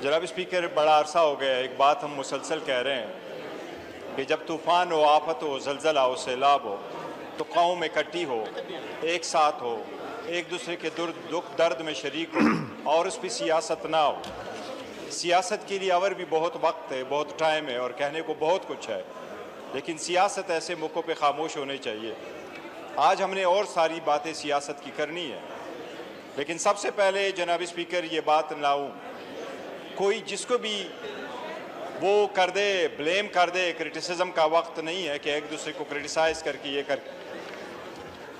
जनाब स्पीकर, बड़ा अरसा हो गया, एक बात हम मुसलसल कह रहे हैं कि जब तूफ़ान हो, आफत हो, जलजला हो, सैलाब हो, तो कौम इकट्ठी हो, एक साथ हो, एक दूसरे के दुख दर्द में शरीक हो और उस पर सियासत ना हो। सियासत के लिए और भी बहुत वक्त है, बहुत टाइम है और कहने को बहुत कुछ है, लेकिन सियासत ऐसे मौक़ों पे खामोश होनी चाहिए। आज हमने और सारी बातें सियासत की करनी है, लेकिन सबसे पहले जनाब स्पीकर ये बात लाऊं, कोई जिसको भी वो कर दे, ब्लेम कर दे, क्रिटिसिज्म का वक्त नहीं है कि एक दूसरे को क्रिटिसाइज करके ये कर,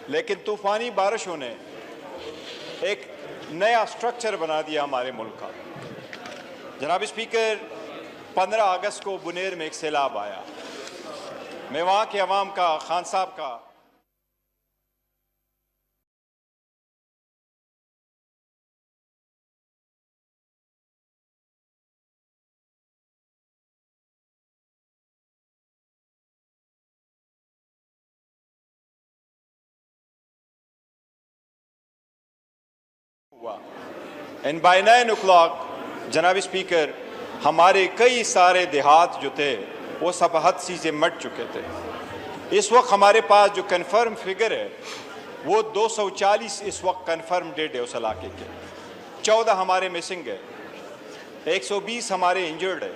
लेकिन तूफ़ानी बारिशों ने एक नया स्ट्रक्चर बना दिया हमारे मुल्क का। जनाब स्पीकर, 15 अगस्त को बुनेर में एक सैलाब आया। मैं वहाँ के अवाम का, खान साहब का हुआ। एंड बाय 9 o'clock जनाब स्पीकर, हमारे कई सारे देहात जो थे वो सब हद से मट चुके थे। इस वक्त हमारे पास जो कन्फर्म फिगर है वो 240 इस वक्त कन्फर्म डेट है उस इलाके के। 14 हमारे मिसिंग है, 120 हमारे इंजर्ड है,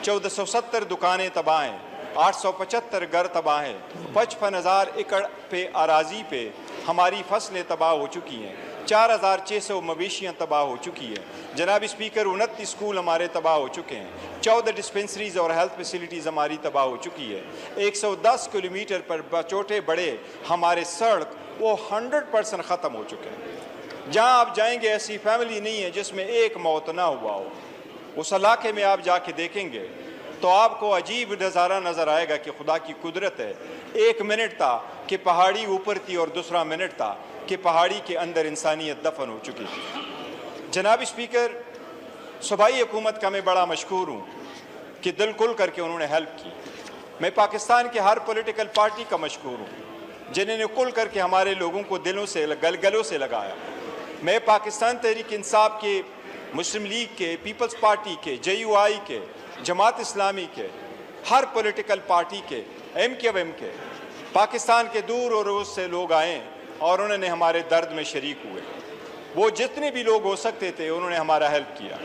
1470 दुकानें तबाह हैं, 875 घर तबाह हैं, 55,000 एकड़ पे अराजी पे हमारी फसलें तबाह हो चुकी हैं, 4,600 मवेशियाँ तबाह हो चुकी हैं। जनाब स्पीकर, 29 स्कूल हमारे तबाह हो चुके हैं, 14 डिस्पेंसरीज और हेल्थ फैसिलिटीज़ हमारी तबाह हो चुकी है। 110 किलोमीटर पर छोटे बड़े हमारे सड़क वो 100% ख़त्म हो चुके हैं। जहाँ आप जाएंगे ऐसी फैमिली नहीं है जिसमें एक मौत ना हुआ हो। उस इलाके में आप जाके देखेंगे तो आपको अजीब नज़ारा नज़र आएगा कि खुदा की कुदरत है। एक मिनट था कि पहाड़ी ऊपर थी और दूसरा मिनट था कि पहाड़ी के अंदर इंसानियत दफन हो चुकी थी। जनाब स्पीकर, सूबाई हुकूमत का मैं बड़ा मशकूर हूँ कि दिल खुल करके उन्होंने हेल्प की। मैं पाकिस्तान के हर पॉलिटिकल पार्टी का मशकूर हूँ जिन्होंने खुल करके हमारे लोगों को दिलों से गलों से लगाया। मैं पाकिस्तान तहरीक इंसाफ के, मुस्लिम लीग के, पीपल्स पार्टी के, JUI के, जमात इस्लामी के, हर पॉलिटिकल पार्टी के, MKM के, पाकिस्तान के दूर और रोज से लोग आए और उन्होंने हमारे दर्द में शरीक हुए। वो जितने भी लोग हो सकते थे उन्होंने हमारा हेल्प किया।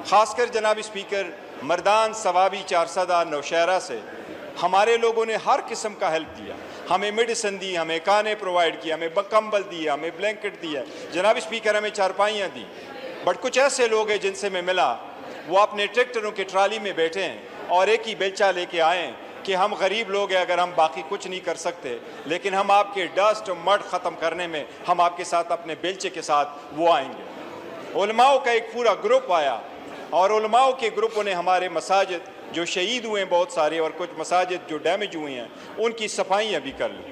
ख़ासकर जनाब स्पीकर, मर्दान, सवाबी, चारसदा, नौशहरा से हमारे लोगों ने हर किस्म का हेल्प दिया। हमें मेडिसिन दी, हमें खाने प्रोवाइड किया, हमें कंबल दिया, हमें ब्लैंकेट दिया। जनाब स्पीकर, हमें चारपाइयाँ दी। बट कुछ ऐसे लोग हैं जिनसे मैं मिला, वो अपने ट्रैक्टरों की ट्राली में बैठे हैं और एक ही बेलचा लेके आए हैं कि हम गरीब लोग हैं, अगर हम बाकी कुछ नहीं कर सकते, लेकिन हम आपके डस्ट और मड ख़त्म करने में हम आपके साथ अपने बेलचे के साथ वो आएंगे। उलमाओं का एक पूरा ग्रुप आया और उलमाओं के ग्रुपों ने हमारे मसाजिद जो शहीद हुए हैं बहुत सारे और कुछ मसाजिद जो डैमेज हुए हैं उनकी सफाइयाँ भी कर ली।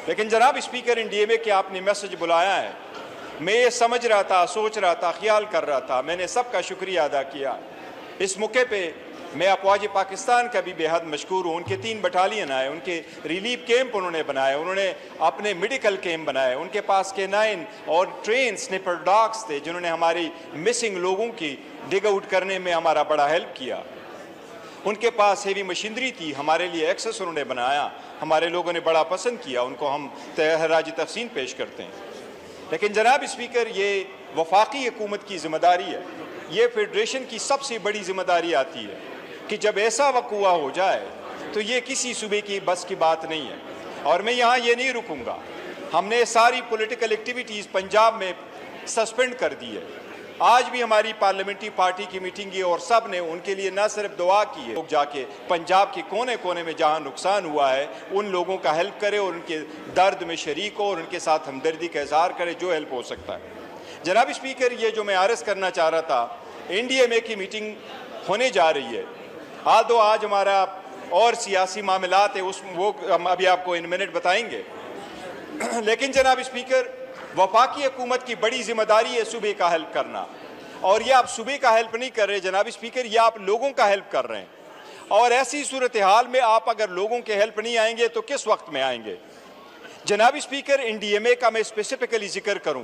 लेकिन जनाब स्पीकर, NDMA के आपने मैसेज बुलाया है, मैं ये समझ रहा था, सोच रहा था, ख्याल कर रहा था, मैंने सबका शुक्रिया अदा किया। इस मौके पे मैं अफवाज पाकिस्तान का भी बेहद मशकूर हूँ। उनके 3 बटालियन आए, उनके रिलीफ कैंप उन्होंने बनाए, उन्होंने अपने मेडिकल कैंप बनाए, उनके पास K9 और ट्रेन स्निपर डॉग्स थे जिन्होंने हमारी मिसिंग लोगों की डिग आउट करने में हमारा बड़ा हेल्प किया। उनके पास हेवी मशीनरी थी, हमारे लिए एक्सेस उन्होंने बनाया, हमारे लोगों ने बड़ा पसंद किया, उनको हम तहराज तहसीन पेश करते हैं। लेकिन जनाब स्पीकर, ये वफाकी हुकूमत की जिम्मेदारी है, ये फेडरेशन की सबसे बड़ी जिम्मेदारी आती है कि जब ऐसा वक़ूआ हो जाए तो ये किसी सूबे की बस की बात नहीं है। और मैं यहाँ ये नहीं रुकूंगा, हमने सारी पॉलिटिकल एक्टिविटीज़ पंजाब में सस्पेंड कर दी है। आज भी हमारी पार्लियामेंट्री पार्टी की मीटिंग है और सब ने उनके लिए न सिर्फ दुआ की है, लोग जाके पंजाब के कोने कोने में जहाँ नुकसान हुआ है उन लोगों का हेल्प करे और उनके दर्द में शरीक हो और उनके साथ हमदर्दी का इजहार करे जो हेल्प हो सकता है। जनाब स्पीकर, ये जो मैं आर्ज़ करना चाह रहा था, NDMA की मीटिंग होने जा रही है। तो आज हमारा और सियासी मामलात है, उस वो हम अभी आपको इन मिनट बताएंगे। लेकिन जनाब स्पीकर, वफाकी हुकूमत की बड़ी जिम्मेदारी है सूबे का हेल्प करना, और ये आप सूबे का हेल्प नहीं कर रहे जनाब स्पीकर, ये आप लोगों का हेल्प कर रहे हैं। और ऐसी सूरत हाल में आप अगर लोगों के हेल्प नहीं आएंगे तो किस वक्त में आएंगे? जनाब स्पीकर, NDMA का मैं स्पेसिफिकली जिक्र करूं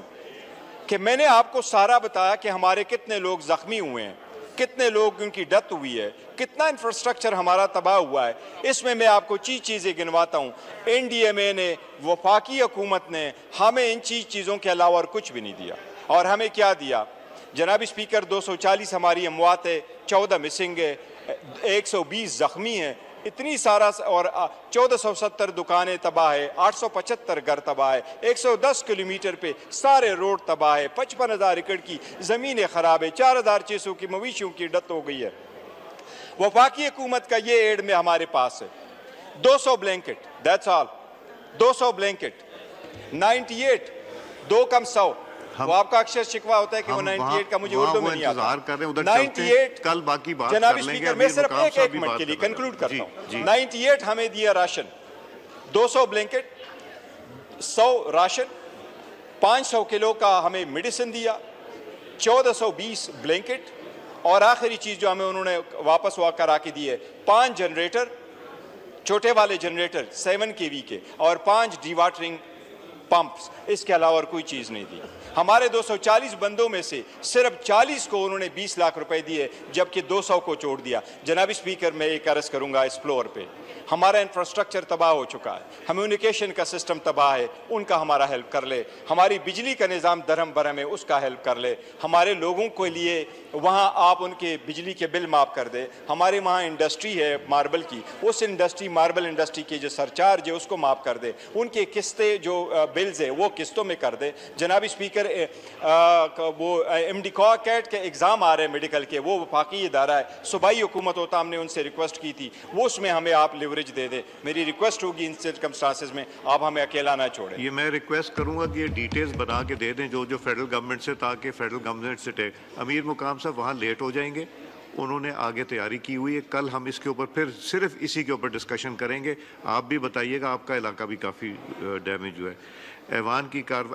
कि मैंने आपको सारा बताया कि हमारे कितने लोग ज़ख्मी हुए हैं, कितने लोग उनकी डेथ हुई है, कितना इंफ्रास्ट्रक्चर हमारा तबाह हुआ है। इसमें मैं आपको चीज़ें गिनवाता हूँ। NDMA ने, वफाकी हुकूमत ने हमें इन चीज़ों के अलावा और कुछ भी नहीं दिया। और हमें क्या दिया जनाब स्पीकर? 240 हमारी अमवात है, 14 मिसिंग है, 120 ज़ख्मी हैं, इतनी सारा, और 1470 दुकानें तबाह है, 875 घर तबाह है, 110 किलोमीटर पे सारे रोड तबाह है, 55,000 एकड़ की ज़मीनें ख़राब है, 4,600 की मवेशियों की डेथ हो गई है। वफाकी हुकूमत का ये एड में हमारे पास है 200 ब्लैंकेट, दैट्स ऑल, 200 ब्लैंकेट, 98, 2 कम 100। वो आपका अक्सर शिकवा होता है कि वो 98 का मुझे उर्दू में नहीं आता। 98 कल बाकी बात जनाब कर लेंगे। स्पीकर, मैं सिर्फ एक मिनट के लिए कंक्लूड करता हूँ। 98 हमें दिया राशन, 200 ब्लैंकेट, 100 राशन, 500 किलो का हमें मेडिसिन दिया, 1420 ब्लैंकेट, और आखिरी चीज़ जो हमें उन्होंने वापस करा के दी है 5 जनरेटर, छोटे वाले जनरेटर 7 kV के, और 5 डिवाटरिंग पंप्स। इसके अलावा और कोई चीज़ नहीं दी। हमारे 240 बंदों में से सिर्फ 40 को उन्होंने 20 लाख रुपए दिए, जबकि 200 को छोड़ दिया। जनाब स्पीकर, मैं एक अर्ज़ करूंगा इस फ्लोर पे, हमारा इंफ्रास्ट्रक्चर तबाह हो चुका है, कम्युनिकेशन का सिस्टम तबाह है, उनका हमारा हेल्प कर ले। हमारी बिजली का निज़ाम दरम बरम है, उसका हेल्प कर ले। हमारे लोगों के लिए वहाँ आप उनके बिजली के बिल माफ़ कर दे। हमारे वहाँ इंडस्ट्री है मार्बल की, उस इंडस्ट्री, मार्बल इंडस्ट्री की जो सरचार्ज है उसको माफ़ कर दे। उनके किस्तें जो बिल्स है वो किस्तों में कर दे। जनाब स्पीकर, वो MD कैट के एग्ज़ाम आ रहे हैं मेडिकल के, वो वफाकी इदारा है, सूबाई हुकूमत होता, हमने उनसे रिक्वेस्ट की थी, वो उसमें हमें आप लिवरेज दे दे। मेरी रिक्वेस्ट होगी इन सर्कमस्टांसेस में आप हमें अकेला ना छोड़ें। ये मैं रिक्वेस्ट करूंगा कि ये डिटेल्स बना के दे दें जो फेडरल गवर्नमेंट से, ताकि फेडरल गवर्नमेंट से अमीर मुकाम साहब वहाँ लेट हो जाएंगे, उन्होंने आगे तैयारी की हुई है। कल हम इसके ऊपर फिर सिर्फ इसी के ऊपर डिस्कशन करेंगे। आप भी बताइएगा, आपका इलाका भी काफ़ी डैमेज हुआ है। ऐवान की कार्रवाई